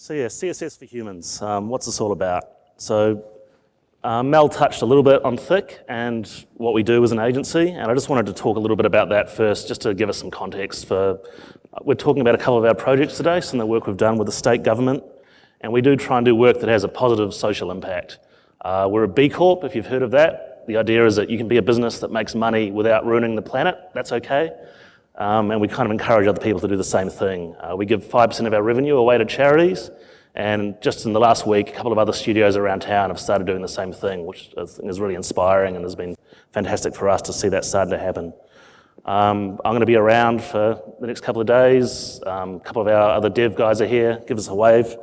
So yeah, CSS for humans. What's this all about? So Mel touched a little bit on Thick and what we do as an agency, and I just wanted to talk a little bit about that first, just to give us some context for, we're talking about a couple of our projects today, some of the work we've done with the state government, and we do try and do work that has a positive social impact. We're a B Corp, if you've heard of that. The idea is that you can be a business that makes money without ruining the planet, that's okay. And we kind of encourage other people to do the same thing. We give 5% of our revenue away to charities, and just in the last week, a couple of other studios around town have started doing the same thing, which I think is really inspiring and has been fantastic for us to see that starting to happen. I'm going to be around for the next couple of days. A couple of our other dev guys are here. Give us a wave.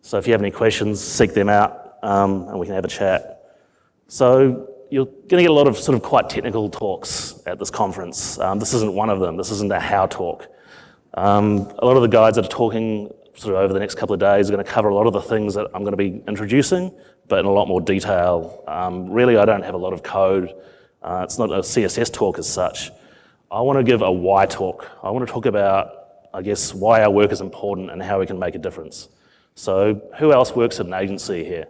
So if you have any questions, seek them out, and we can have a chat. So you're going to get a lot of sort of quite technical talks at this conference. This isn't one of them. This isn't a how talk. A lot of the guys that are talking sort of over the next couple of days are going to cover a lot of the things that I'm going to be introducing, but in a lot more detail. Really, I don't have a lot of code. It's not a CSS talk as such. I want to give a why talk. I want to talk about, I guess, why our work is important and how we can make a difference. So who else works at an agency here?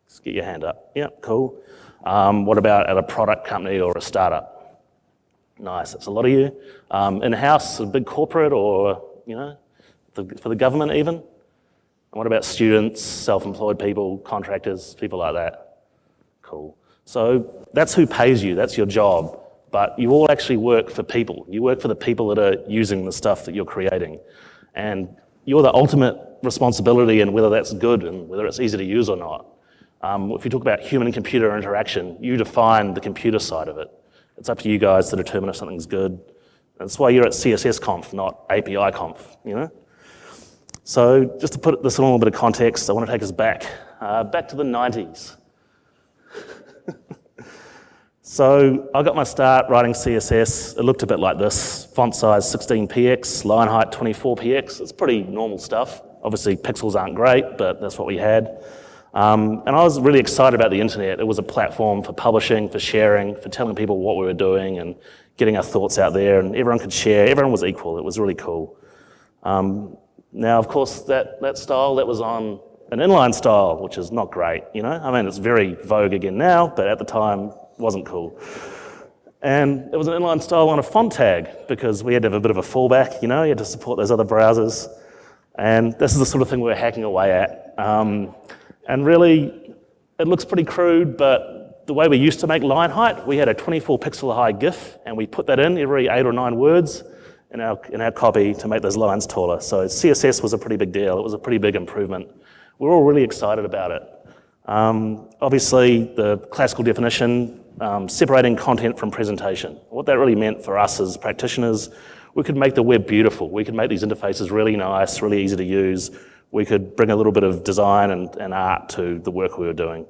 Just get your hand up. Yeah, cool. What about at a product company or a startup? Nice, that's a lot of you. In-house, a big corporate, or, you know, for the government even? And what about students, self-employed people, contractors, people like that? Cool. So that's who pays you, that's your job. But you all actually work for people. You work for the people that are using the stuff that you're creating. And you're the ultimate responsibility in whether that's good and whether it's easy to use or not. If you talk about human and computer interaction, you define the computer side of it. It's up to you guys to determine if something's good. That's why you're at CSSConf, not API-Conf, you know? So just to put this in a little bit of context, I want to take us back to the 90s. So I got my start writing CSS. It looked a bit like this: font size 16px, line height 24px. It's pretty normal stuff. Obviously pixels aren't great, but that's what we had. And I was really excited about the internet. It was a platform for publishing, for sharing, for telling people what we were doing and getting our thoughts out there, and everyone could share. Everyone was equal. It was really cool. Now, of course, that style, that was on an inline style, which is not great, you know? I mean, it's very vogue again now, but at the time, wasn't cool. And it was an inline style on a font tag because we had to have a bit of a fallback, you know? You had to support those other browsers. And this is the sort of thing we were hacking away at. And really, it looks pretty crude, but the way we used to make line height, we had a 24 pixel high GIF, and we put that in every 8 or 9 words in our copy to make those lines taller. So CSS was a pretty big deal. It was a pretty big improvement. We're all really excited about it. Obviously, the classical definition, separating content from presentation. What that really meant for us as practitioners, we could make the web beautiful. We could make these interfaces really nice, really easy to use. We could bring a little bit of design and art to the work we were doing.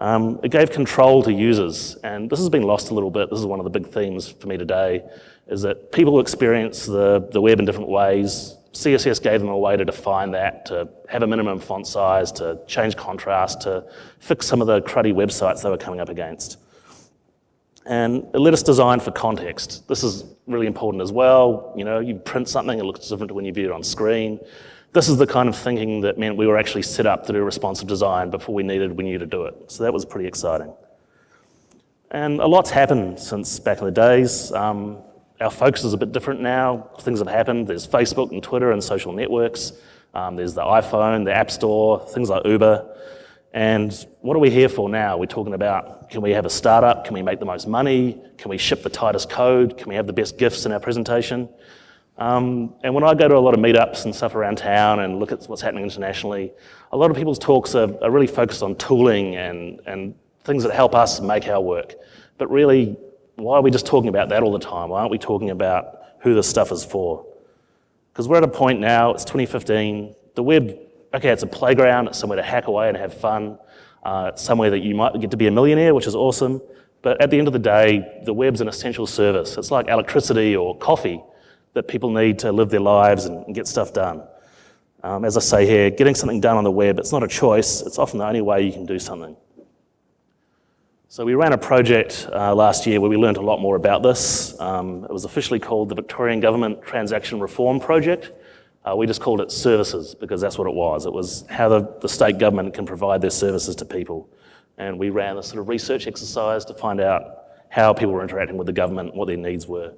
It gave control to users, and this has been lost a little bit. This is one of the big themes for me today, is that people experience the web in different ways. CSS gave them a way to define that, to have a minimum font size, to change contrast, to fix some of the cruddy websites they were coming up against. And it let us design for context. This is really important as well. You know, you print something, it looks different to when you view it on screen. This is the kind of thinking that meant we were actually set up to do responsive design before we knew to do it. So that was pretty exciting. And a lot's happened since back in the days. Our focus is a bit different now. Things have happened. There's Facebook and Twitter and social networks. There's the iPhone, the App Store, things like Uber. And what are we here for now? We're talking about, can we have a startup? Can we make the most money? Can we ship the tightest code? Can we have the best GIFs in our presentation? And when I go to a lot of meetups and stuff around town and look at what's happening internationally, a lot of people's talks are really focused on tooling and things that help us make our work. But really, why are we just talking about that all the time? Why aren't we talking about who this stuff is for? Because we're at a point now, it's 2015, the web, okay, it's a playground, it's somewhere to hack away and have fun. It's somewhere that you might get to be a millionaire, which is awesome. But at the end of the day, the web's an essential service. It's like electricity or coffee that people need to live their lives and get stuff done. As I say here, getting something done on the web, it's not a choice, it's often the only way you can do something. So we ran a project last year where we learned a lot more about this. It was officially called the Victorian Government Transaction Reform Project. We just called it services because that's what it was. It was how the state government can provide their services to people. And we ran this sort of research exercise to find out how people were interacting with the government, what their needs were.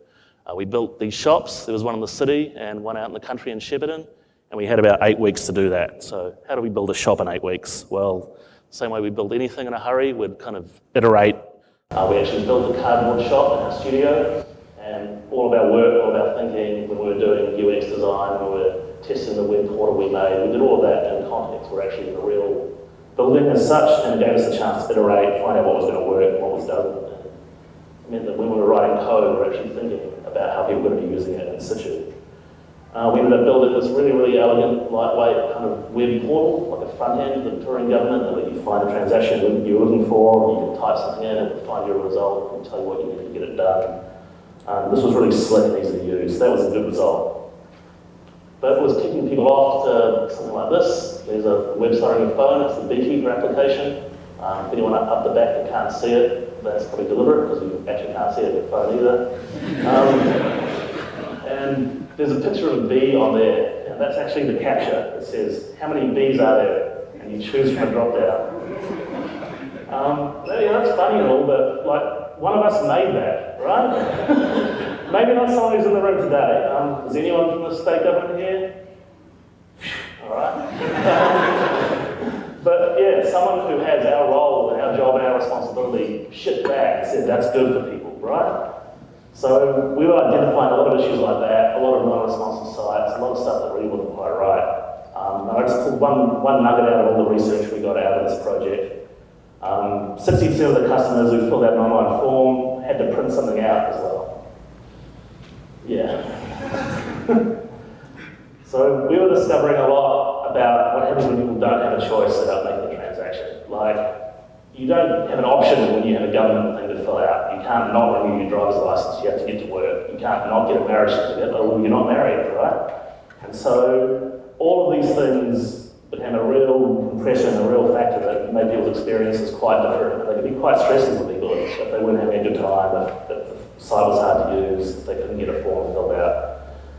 We built these shops. There was one in the city and one out in the country in Shepparton, and we had about 8 weeks to do that. So how do we build a shop in 8 weeks? Well, same way we build anything in a hurry, we'd kind of iterate. We actually built a cardboard shop in our studio, and all of our work, all of our thinking, when we were doing UX design, when we were testing the web portal we made, we did all of that in context. We're actually in a real building as such, and it gave us a chance to iterate, find out what was going to work and what was doesn't. It meant that when we were writing code, we were actually thinking about how people were going to be using it in situ. We ended up building this really, really elegant, lightweight kind of web portal, like a front end of the touring government that let you find a transaction you're looking for, you can type something in, it will find your result, and tell you what you need to get it done. This was really slick and easy to use. That was a good result. But it was kicking people off to something like this. There's a website on your phone, it's the Beekeeper application. If anyone up the back that can't see it, that's probably deliberate because you actually can't see it on your phone either. And there's a picture of a bee on there, and that's actually the capture. It says, how many bees are there? And you choose from a drop down. Yeah, that's funny and all, but like, one of us made that, right? Maybe not someone who's in the room today. Is anyone from the state government here? All right. But yeah, someone who has our role and our job and our responsibility shipped back and said that's good for people, right? So we were identifying a lot of issues like that, a lot of non-responsive sites, a lot of stuff that really wasn't quite right. And I just pulled one nugget out of all the research we got out of this project. 60% of the customers who filled out an online form had to print something out as well. Yeah. So we were discovering a lot about what happens when people don't have a choice about making a transaction. Like, you don't have an option when you have a government thing to fill out. You can't not renew your driver's license, you have to get to work. You can't not get a marriage certificate, or you're not married, right? And so all of these things became a real compression, a real factor that made people's experiences quite different. They could be quite stressful for people if they weren't having a good time, if the site was hard to use, if they couldn't get a form filled out.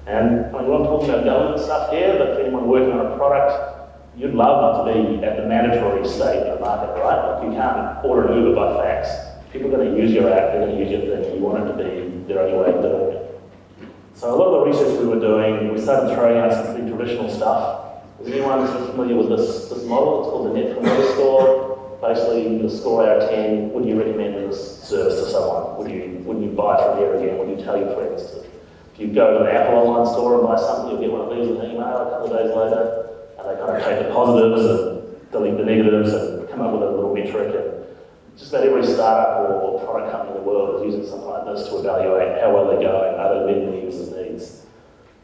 And I mean, we're not talking about government stuff here, but for anyone working on a product, you'd love to be at the mandatory state in the market, right? Like, you can't order an Uber by fax. People are going to use your app, they're going to use your thing. You want it to be their only way of doing it. So a lot of the research we were doing, we started throwing out some pretty traditional stuff. Is anyone familiar with this model? It's called the Net Promoter Score. Basically, the score out of 10, would you recommend this service to someone? Would you buy from here again? Would you tell your friends to? If you go to the Apple online store and buy something, you'll get one of these in an email a couple of days later. And they kind of take the positives and delete the negatives and come up with a little metric. And just about every startup or product company in the world is using something like this to evaluate how well they're going, are they meeting the user's needs.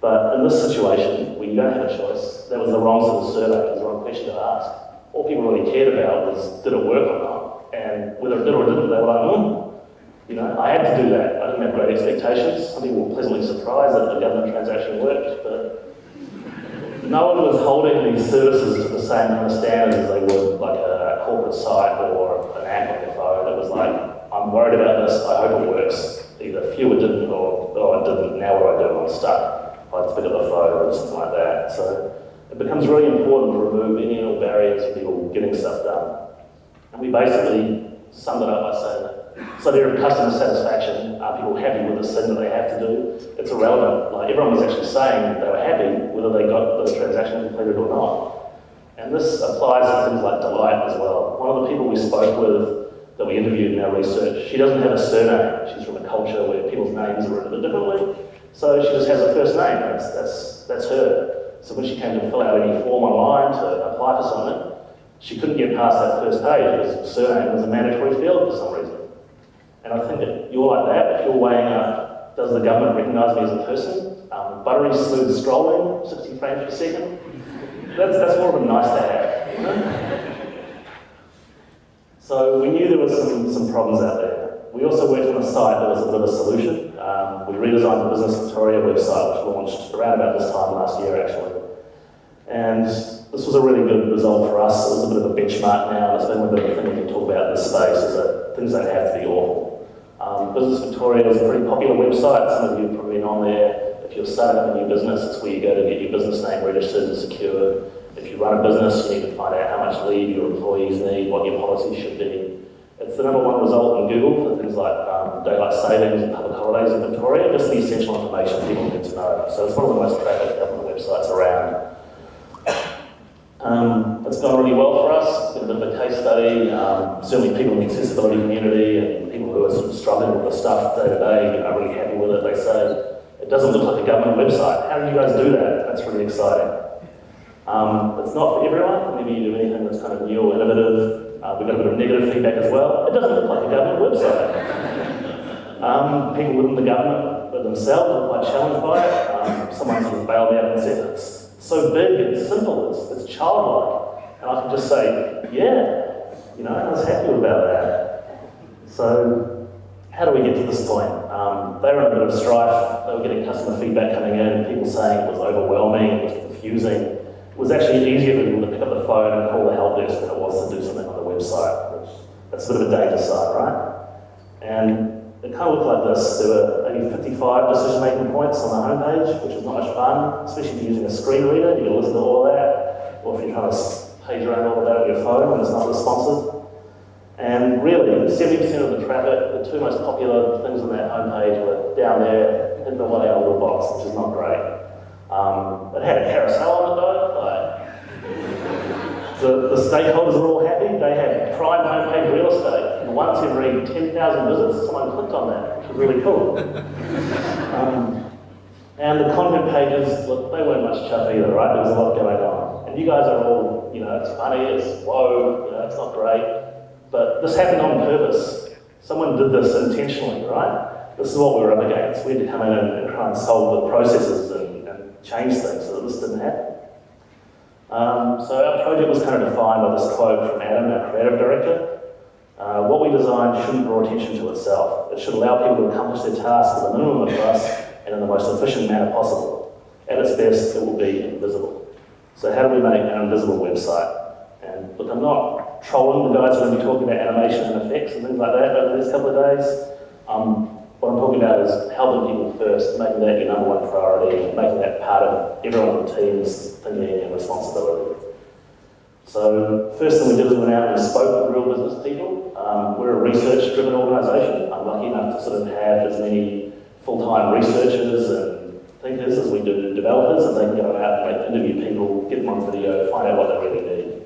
But in this situation, where you don't have a choice, that was the wrong sort of survey, it was the wrong question to ask. All people really cared about was, did it work or not? And whether it did or didn't, they were like, you know, I had to do that. I didn't have great expectations. Some people were pleasantly surprised that the government transaction worked, but no one was holding these services to the same kind of standards as they would like a corporate site or an app on your phone. It was like, I'm worried about this, I hope it works. Either phew, it didn't, or oh, it didn't, now what do I do? I'm stuck. I have to pick up the phone or something like that. So it becomes really important to remove any and all barriers for people getting stuff done. And we basically summed it up by saying that so there of customer satisfaction, are people happy with this thing that they have to do? It's irrelevant. Like, everyone was actually saying they were happy whether they got the transaction completed or not. And this applies to things like delight as well. One of the people we spoke with that we interviewed in our research, she doesn't have a surname. She's from a culture where people's names are written a bit differently. So she just has a first name, that's her. So when she came to fill out any form online to apply for something, she couldn't get past that first page because surname was a mandatory field for some reason. And I think if you're like that, if you're weighing up, does the government recognise me as a person? Buttery smooth scrolling, 60 frames per second, that's more of a nice to have, you know? So we knew there was some problems out there. We also worked on a site that was a bit of a solution. We redesigned the Business Victoria website, which launched around about this time last year, actually. And this was a really good result for us. It was a bit of a benchmark now. It's been a bit of a thing we can talk about in this space, is that things don't have to be awful. Business Victoria is a pretty popular website. Some of you have probably been on there. If you're starting up a new business, it's where you go to get your business name registered and secured. If you run a business, you need to find out how much leave your employees need, what your policy should be. It's the #1 result in Google for things like daylight savings and public holidays in Victoria, just the essential information people need to know. So it's one of the most trafficked government websites around. It's gone really well for us. It's been a bit of a case study. Certainly people in the accessibility community and people who are sort of struggling with the stuff day to day are really happy with it. They say, it doesn't look like a government website. How do you guys do that? That's really exciting. It's not for everyone. Whenever you do anything that's kind of new or innovative, we've got a bit of negative feedback as well. It doesn't look like a government website. People within the government themselves are quite challenged by it. Someone sort of bailed out and said, it's so big, it's simple, it's childlike. And I can just say, yeah, I was happy about that. So, how do we get to this point? They were in a bit of strife. They were getting customer feedback coming in, people saying it was overwhelming, it was confusing. It was actually easier for people to pick up the phone and call the help desk than it was to do something on the website, which that's a bit of a danger sign, right? And it kind of looked like this. There were maybe 55 decision-making points on the homepage, which is not much fun, especially if you're using a screen reader. You can listen to all of that, or if you're trying to page around all of that on your phone when it's not responsive. And really, 70% of the traffic, the two most popular things on that homepage were down there in the one-hour little box, which is not great. It had a carousel on it though. The stakeholders were all happy. They had prime homepage real estate. And once every 10,000 visits, someone clicked on that, which was really cool. And the content pages, look, they weren't much chuff either, right? There was a lot going on. And you guys are all, it's funny, it's whoa, it's not great. But this happened on purpose. Someone did this intentionally, right? This is what we were up against. We had to come in and try and solve the processes and change things so that this didn't happen. So our project was kind of defined by this quote from Adam, our creative director. What we design shouldn't draw attention to itself. It should allow people to accomplish their tasks with a minimum of fuss and in the most efficient manner possible. At its best, it will be invisible. So how do we make an invisible website? And look, I'm not trolling the guys who are going to be talking about animation and effects and things like that over the next couple of days. What I'm talking about is helping people first, making that your #1 priority, making that part of everyone on the team's thinking and responsibility. So first thing we did is we went out and spoke with real business people. We're a research-driven organisation. I'm lucky enough to sort of have as many full-time researchers and thinkers as we do developers, and they can go out and interview people, get them on video, find out what they really need.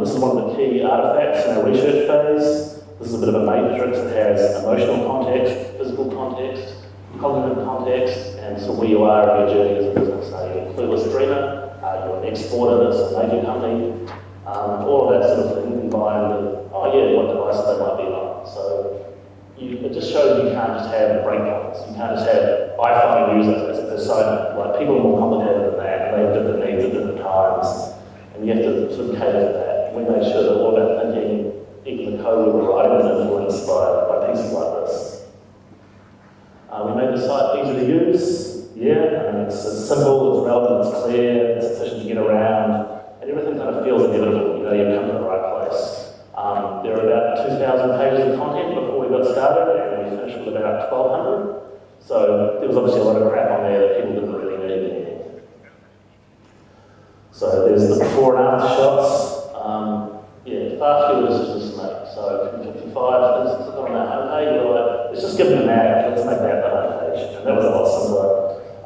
This is one of the key artefacts in our research phase. This is a bit of a matrix. It has emotional context, physical context, cognitive context, and so where you are in your journey as a business. Are you a clueless dreamer? Are you an exporter that's a major company? All of that sort of thing combined with, what device they might be on. So it just shows you can't just have breakdowns. You can't just have iPhone user as a persona. Like, people are more complicated than that, and they have different needs at different times, and you have to sort of cater to that. We made sure that all that thinking, even the code we were writing, was influenced by pieces like this. We made the site easy to use. It's simple, it's relevant, it's clear, it's efficient to get around, and everything kind of feels inevitable. You've come to the right place. There are about 2,000 pages of content before we got started, and we finished with about 1,200. So there was obviously a lot of crap on there that people didn't really need anymore. So there's the before and after shots. Far fewer decisions to make. So from 55 things to click on that homepage, we're like, let's just give them an ad, let's make that the homepage. And that was a lot simpler.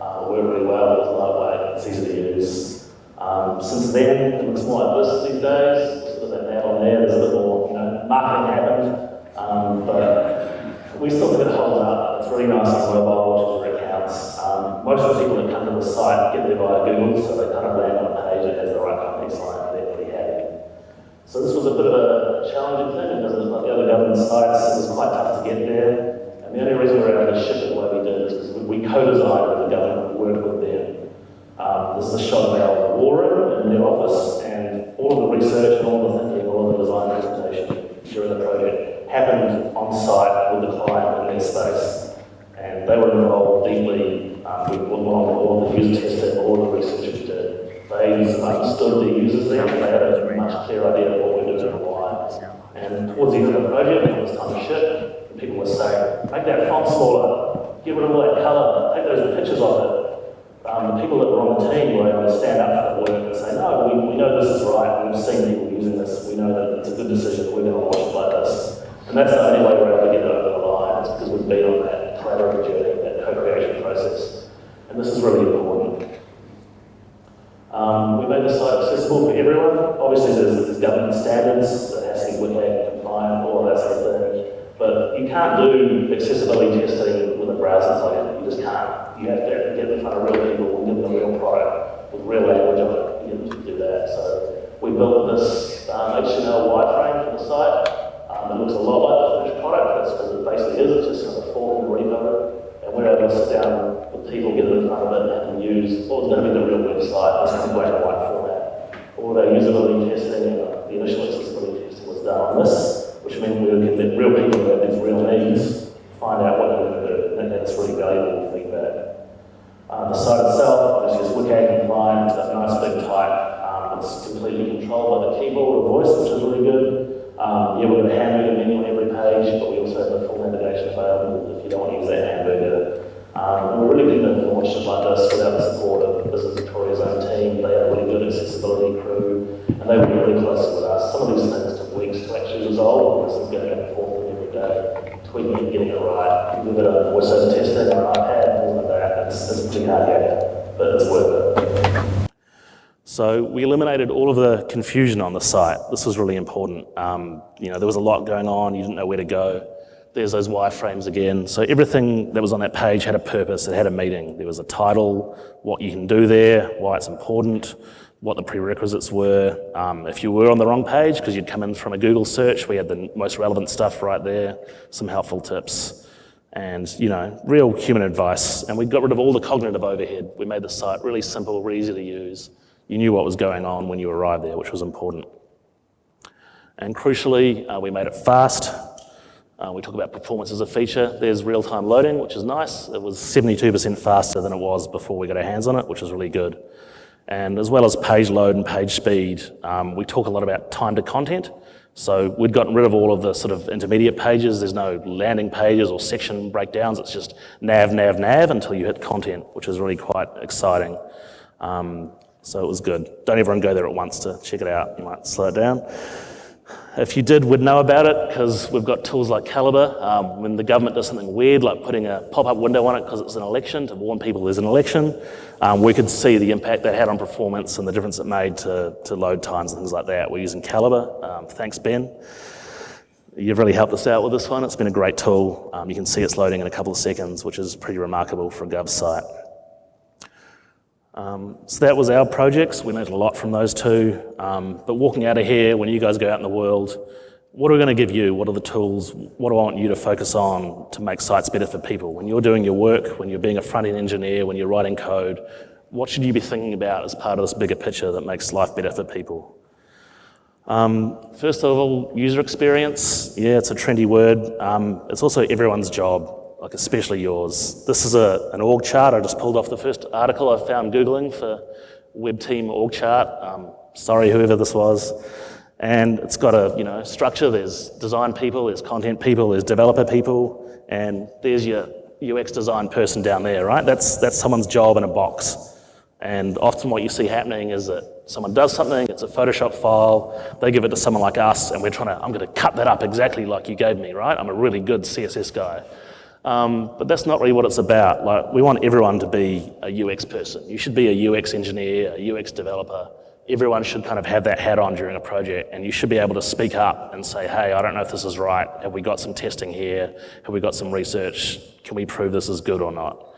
It worked really well, it was lightweight, it's easy to use. Since then, it looks more like this these days. Sort of that ad on there, there's a bit more, marketing happened. But we still think it holds up. It's really nice on mobile, which is where it counts. Most of the people that come to the site get there via Google, so they kind of land on a page that has the right context line, and they're pretty happy. So this was a bit of a challenging thing. It doesn't look like the other government sites. It was quite tough to get there. And the only reason we were able to ship it the way we did is because we co-designed with the government, we worked with them. This is a shot of our war room in their office, and all of the research and all the thinking, all of the design presentation during the project happened on site with the client in their space. And they were involved deeply. We went along with all of the user testing, all of the research we did. They understood their users there, and they had a much clearer idea of what we're doing and why. And towards the end of the project, when it was time to ship, people were saying, make that font smaller. get rid of all that colour, take those pictures off it. The people that were on the team were able to stand up for the work and say, no, we know this is right, we've seen people using this, we know that it's a good decision, we're going to launch it like this. And that's the only way we're able to get it over the line, is because we've been on that collaborative journey, that co-creation process. And this is really important. We made the site accessible for everyone. Obviously there's government standards that has to be WCAG compliant, all of that sort of thing. But you can't do accessibility testing with a browser plugin. You just can't. You have to get in front of real people and give them a real product with real language on it. You have to do that. So we built this HTML wireframe for the site. It looks a lot like the finished product. That's because it basically is. It's just kind of a fork and repo. And we're able to sit down with people, get them in front of it, and have them use what's going to be the real website. It's kind of black and white format. All of our usability testing and the initial accessibility testing was done on this, which means we would get the real people who have these real needs find out what they're going to do. And that's really valuable feedback. The site itself, obviously, is WCAG compliant. It's got a nice big type. It's completely controlled by the keyboard or voice, which is really good. Yeah, we're going to hamburger menu on every page, but we also have the full navigation available if you don't want to use that hamburger. And we're really good at launch it like this without the support of Business Victoria's own team. They have a really good accessibility crew, and they work really closely with us. Some of these things took weeks to actually resolve, and this is going back and forth every day, tweaking and getting it right. You give it a voiceover testing on an iPad, things like that. It's pretty hard yet, but it's worth it. So we eliminated all of the confusion on the site. This was really important. There was a lot going on, you didn't know where to go. There's those wireframes again. So everything that was on that page had a purpose, it had a meaning. There was a title, what you can do there, why it's important, what the prerequisites were. If you were on the wrong page, because you'd come in from a Google search, we had the most relevant stuff right there, some helpful tips, and real human advice. And we got rid of all the cognitive overhead. We made the site really simple, really easy to use. You knew what was going on when you arrived there, which was important. And crucially, we made it fast. We talk about performance as a feature. There's real-time loading, which is nice. It was 72% faster than it was before we got our hands on it, which is really good. And as well as page load and page speed, we talk a lot about time to content. So we'd gotten rid of all of the sort of intermediate pages. There's no landing pages or section breakdowns. It's just nav, nav, nav until you hit content, which is really quite exciting. So it was good. Don't everyone go there at once to check it out. You might slow it down. If you did, we'd know about it because we've got tools like Calibre. When the government does something weird, like putting a pop-up window on it because it's an election, to warn people there's an election, we could see the impact that had on performance and the difference it made to load times and things like that. We're using Calibre. Thanks, Ben. You've really helped us out with this one. It's been a great tool. You can see it's loading in a couple of seconds, which is pretty remarkable for a Gov site. So that was our projects. We learned a lot from those two. But walking out of here, when you guys go out in the world, what are we going to give you? What are the tools? What do I want you to focus on to make sites better for people? When you're doing your work, when you're being a front-end engineer, when you're writing code, what should you be thinking about as part of this bigger picture that makes life better for people? First of all, user experience. Yeah, it's a trendy word. It's also everyone's job, like especially yours. This is an org chart. I just pulled off the first article I found Googling for web team org chart. Sorry, whoever this was. And it's got a structure. There's design people, there's content people, there's developer people, and there's your UX design person down there, right? That's someone's job in a box. And often what you see happening is that someone does something, it's a Photoshop file, they give it to someone like us, and I'm going to cut that up exactly like you gave me, right? I'm a really good CSS guy. But that's not really what it's about. Like, we want everyone to be a UX person. You should be a UX engineer, a UX developer. Everyone should kind of have that hat on during a project, and you should be able to speak up and say, hey, I don't know if this is right. Have we got some testing here? Have we got some research? Can we prove this is good or not?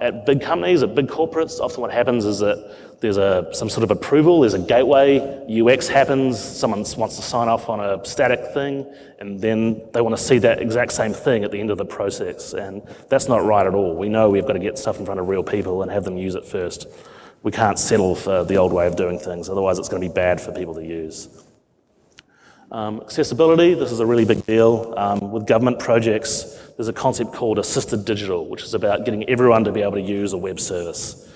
At big companies, at big corporates, often what happens is that there's some sort of approval, there's a gateway, UX happens, someone wants to sign off on a static thing, and then they want to see that exact same thing at the end of the process, and that's not right at all. We know we've got to get stuff in front of real people and have them use it first. We can't settle for the old way of doing things, otherwise it's going to be bad for people to use. Accessibility, this is a really big deal. With government projects, there's a concept called assisted digital, which is about getting everyone to be able to use a web service.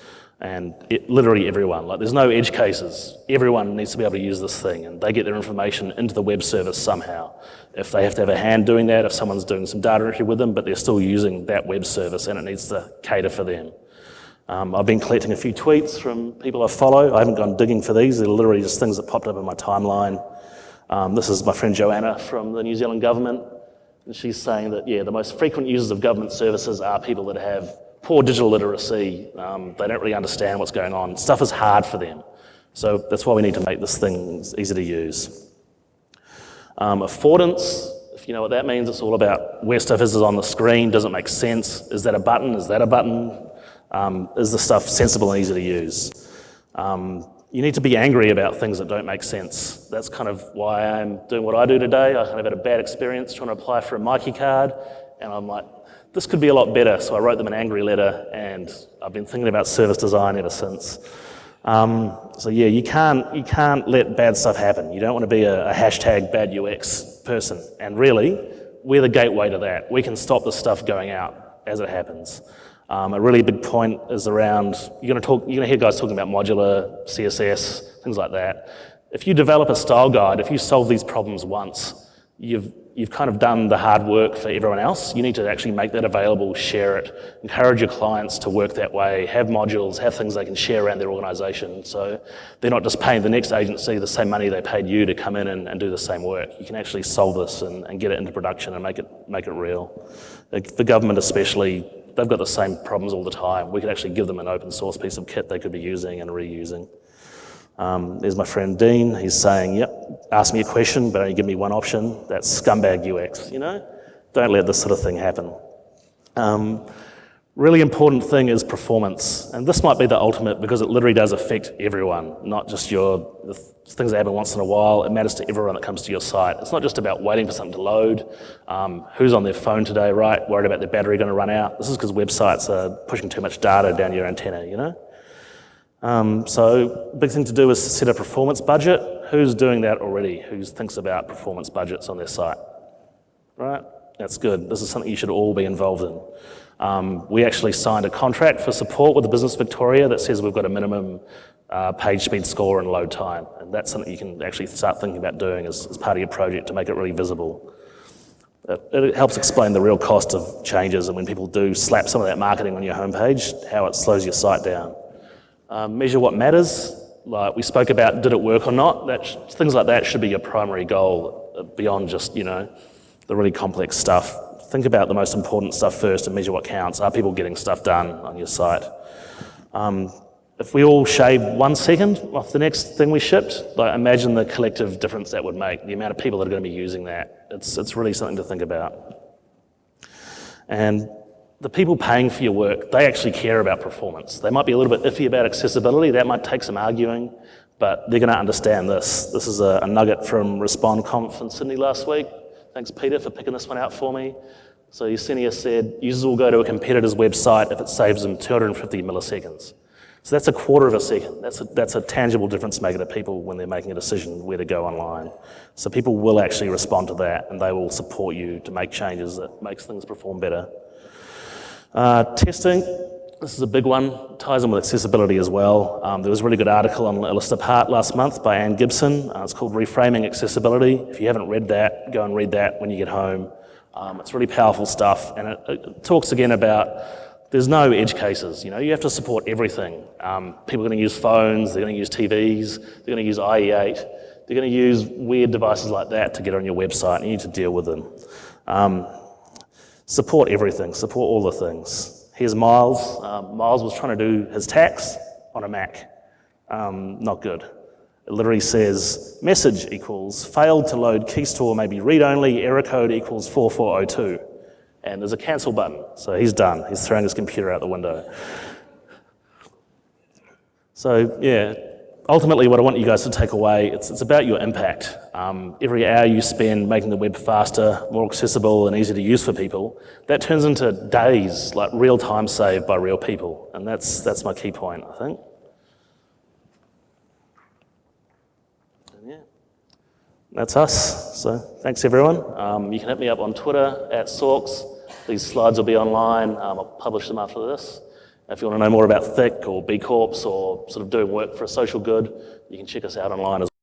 And literally everyone, like there's no edge cases. Everyone needs to be able to use this thing, and they get their information into the web service somehow. If they have to have a hand doing that, if someone's doing some data entry with them, but they're still using that web service and it needs to cater for them. I've been collecting a few tweets from people I follow. I haven't gone digging for these. They're literally just things that popped up in my timeline. This is my friend Joanna from the New Zealand government, and she's saying that, yeah, the most frequent users of government services are people that have poor digital literacy. They don't really understand what's going on. Stuff is hard for them. So that's why we need to make this thing easy to use. Affordance, if you know what that means, it's all about where stuff is on the screen. Does it make sense? Is that a button? Is that a button? Is the stuff sensible and easy to use? You need to be angry about things that don't make sense. That's kind of why I'm doing what I do today. I kind of had a bad experience trying to apply for a Mikey card, and I'm like, this could be a lot better, so I wrote them an angry letter, and I've been thinking about service design ever since. So yeah, you can't let bad stuff happen. You don't want to be a hashtag bad UX person, and really, we're the gateway to that. We can stop the stuff going out as it happens. A really big point is around, you're going to hear guys talking about modular, CSS, things like that. If you develop a style guide, if you solve these problems once, you've kind of done the hard work for everyone else. You need to actually make that available, share it, encourage your clients to work that way, have modules, have things they can share around their organisation, so they're not just paying the next agency the same money they paid you to come in and do the same work. You can actually solve this and get it into production and make it real. The government especially, they've got the same problems all the time. We could actually give them an open source piece of kit they could be using and reusing. There's my friend Dean. He's saying, yep, ask me a question, but only give me one option. That's scumbag UX, you know? Don't let this sort of thing happen. Really important thing is performance. And this might be the ultimate because it literally does affect everyone, not just the things that happen once in a while. It matters to everyone that comes to your site. It's not just about waiting for something to load. Who's on their phone today, right? Worried about their battery going to run out. This is because websites are pushing too much data down your antenna, you know? So big thing to do is set a performance budget. Who's doing that already? Who thinks about performance budgets on their site? Right? That's good. This is something you should all be involved in. We actually signed a contract for support with the Business Victoria that says we've got a minimum page speed score and load time. And that's something you can actually start thinking about doing as part of your project to make it really visible. It helps explain the real cost of changes, and when people do slap some of that marketing on your homepage, how it slows your site down. Measure what matters. Like we spoke about, did it work or not? Things like that should be your primary goal beyond just, the really complex stuff. Think about the most important stuff first and measure what counts. Are people getting stuff done on your site? If we all shave 1 second off the next thing we shipped, imagine the collective difference that would make, the amount of people that are going to be using that. It's really something to think about. And the people paying for your work, they actually care about performance. They might be a little bit iffy about accessibility. That might take some arguing, but they're going to understand this. This is a nugget from CSSConf in Sydney last week. Thanks, Peter, for picking this one out for me. So Yesenia said, users will go to a competitor's website if it saves them 250 milliseconds. So that's a quarter of a second. That's a tangible difference maker to people when they're making a decision where to go online. So people will actually respond to that, and they will support you to make changes that makes things perform better. Testing, this is a big one, ties in with accessibility as well. There was a really good article on Illustrapart last month by Anne Gibson. It's called Reframing Accessibility. If you haven't read that, go and read that when you get home. It's really powerful stuff, and it talks again about there's no edge cases. You have to support everything. People are going to use phones, they're going to use TVs, they're going to use IE8, they're going to use weird devices like that to get on your website, and you need to deal with them. Support everything, support all the things. Here's Miles. Miles was trying to do his tax on a Mac. Not good. It literally says, message equals failed to load key store maybe read-only, error code equals 4402. And there's a cancel button. So he's done. He's throwing his computer out the window. So yeah, ultimately what I want you guys to take away, it's about your impact. Every hour you spend making the web faster, more accessible and easy to use for people, that turns into days, like real time saved by real people. And that's my key point, I think. And yeah, that's us. So thanks everyone. You can hit me up on Twitter @Sawks. These slides will be online. I'll publish them after this. If you want to know more about Thick or B Corps or sort of doing work for a social good, you can check us out online as well.